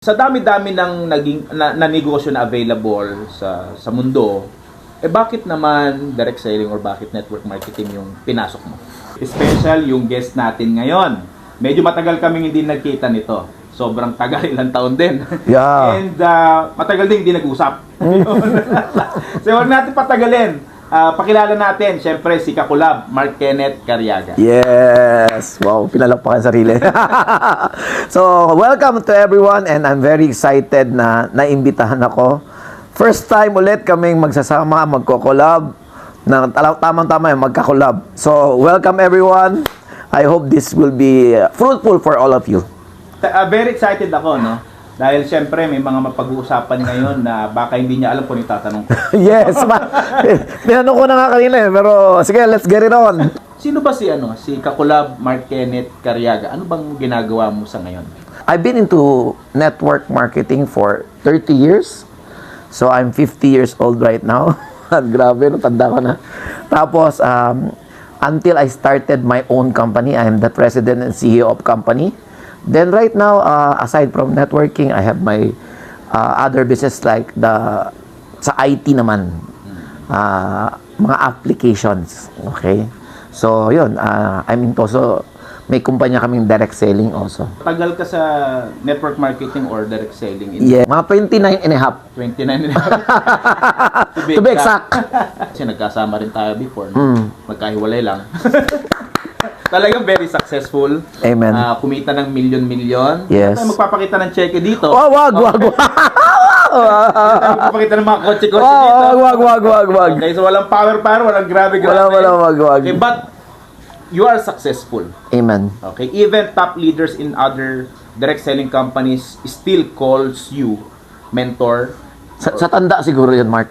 Sa dami-dami ng na negosyo na available sa mundo, bakit naman direct selling or bakit network marketing yung pinasok mo? Special yung guest natin ngayon. Medyo matagal kaming hindi nagkita nito. Sobrang tagal, ilang taon din. Yeah. And matagal din hindi nag-usap. So huwag natin patagalin. Pakilala natin, syempre, si Kakulab, Mark Kenneth Carriaga. Yes! Wow, pinalakpakan sarili. So, welcome to everyone and I'm very excited na naimbitahan ako. First time ulit kaming magsasama, magko-collab. Tamang-tama yung magka-collab. So, welcome everyone. I hope this will be fruitful for all of you. Very excited ako, no? Dahil syempre may mga mapag-uusapan ngayon na baka hindi niya alam kung itatanong ko. Yes! Tinanong ko na nga kanina pero sige, let's get it on. Sino ba si Kakulab Mark Kenneth Carriaga? Ano bang ginagawa mo sa ngayon? I've been into network marketing for 30 years. So, I'm 50 years old right now. Grabe, no? Tanda ko na. Tapos, until I started my own company, I am the president and CEO of company. Then right now, aside from networking, I have my other business like sa IT naman. Mga applications. Okay? So, yun. I'm into also, may kumpanya kaming direct selling also. Tagal ka sa network marketing or direct selling? Yeah. Mga 29 and a half. 29 and a half. To be exact. Kasi nagkasama rin tayo before. No? Magkahiwalay lang. Talagang very successful. Amen. Kumita ng milyon-milyon. Yes. Tayo magpapakita ng cheque dito. Oh, wag. Tayo magpapakita ng mga kotse-kotse dito. Wag. Okay, so walang power, walang grabe. Wag. Okay, but you are successful. Amen. Okay, even top leaders in other direct selling companies still calls you mentor. Sa tanda siguro yan, Mark.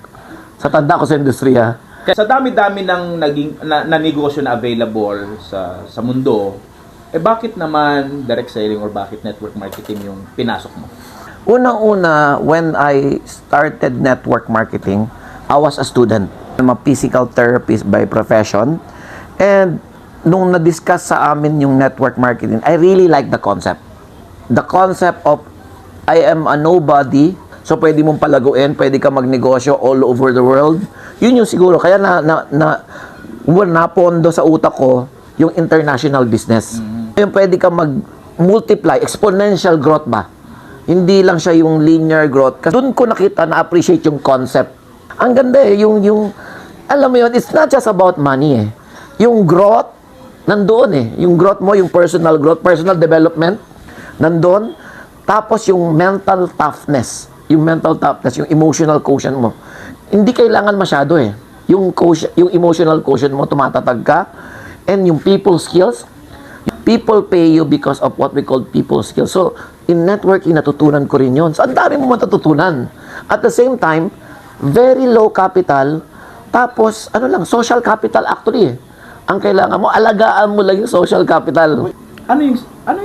Sa tanda ko sa industriya. Sa dami-dami ng na negosyo na available sa mundo, bakit naman direct selling or bakit network marketing yung pinasok mo? Unang-una, when I started network marketing, I was a student. I'm a physical therapist by profession. And nung na-discuss sa amin yung network marketing, I really like the concept. The concept of I am a nobody, so pwede mong palaguin, pwede ka magnegosyo all over the world. Yun yung siguro, kaya napondo sa utak ko yung international business. Yung pwede ka mag-multiply, exponential growth ba? Hindi lang siya yung linear growth. Kasi doon ko nakita, na-appreciate yung concept. Ang ganda yung alam mo yun, it's not just about money eh. Yung growth, nandoon eh. Yung growth mo, yung personal growth, personal development, nandoon. Tapos yung mental toughness, yung emotional quotient mo. Hindi kailangan masyado eh. Yung emotional quotient mo, tumatatag ka. And yung people skills, people pay you because of what we call people skills. So, in networking, natutunan ko rin yun. So, ang dami mo matututunan. At the same time, very low capital. Tapos, social capital actually eh. Ang kailangan mo, alagaan mo lang yung social capital. Ano yung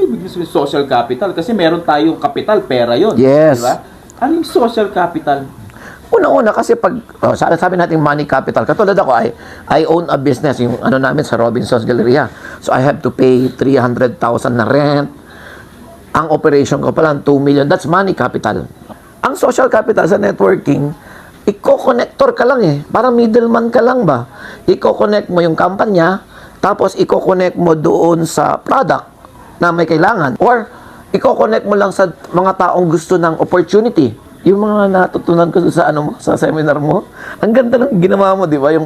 ibig sabihin social capital? Kasi meron tayong capital, pera yun. Yes. Diba? Ano yung social capital? Una-una kasi pag sabi natin money capital, katulad ako, I own a business, yung namin sa Robinson's Galleria. So I have to pay 300,000 na rent. Ang operation ko pala 2 million. That's money capital. Ang social capital sa networking, i-connector ka lang eh. Parang middleman ka lang ba? I-connect mo yung kampanya, tapos i-connect mo doon sa product na may kailangan. Or i-connect mo lang sa mga taong gusto ng opportunity. Yung mga natutunan ko sa seminar mo, ang ganda ng ginawa mo, di ba?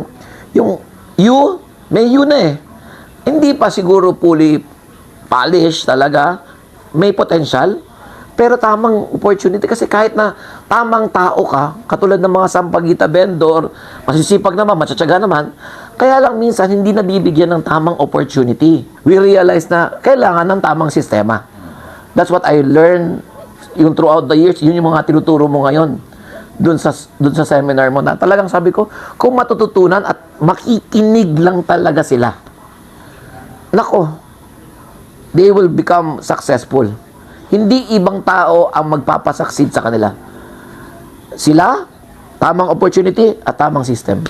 May you na eh. Hindi pa siguro fully polished talaga, may potential, pero tamang opportunity kasi kahit na tamang tao ka, katulad ng mga sampagita vendor, masisipag naman, matsatsaga naman, kaya lang minsan hindi nabibigyan ng tamang opportunity. We realize na kailangan ng tamang sistema. That's what I learned yung throughout the years, yun yung mga tinuturo mo ngayon dun sa seminar mo na talagang sabi ko, kung matututunan at makikinig lang talaga sila, nako, they will become successful. Hindi ibang tao ang magpapasucceed sa kanila. Sila, tamang opportunity at tamang system.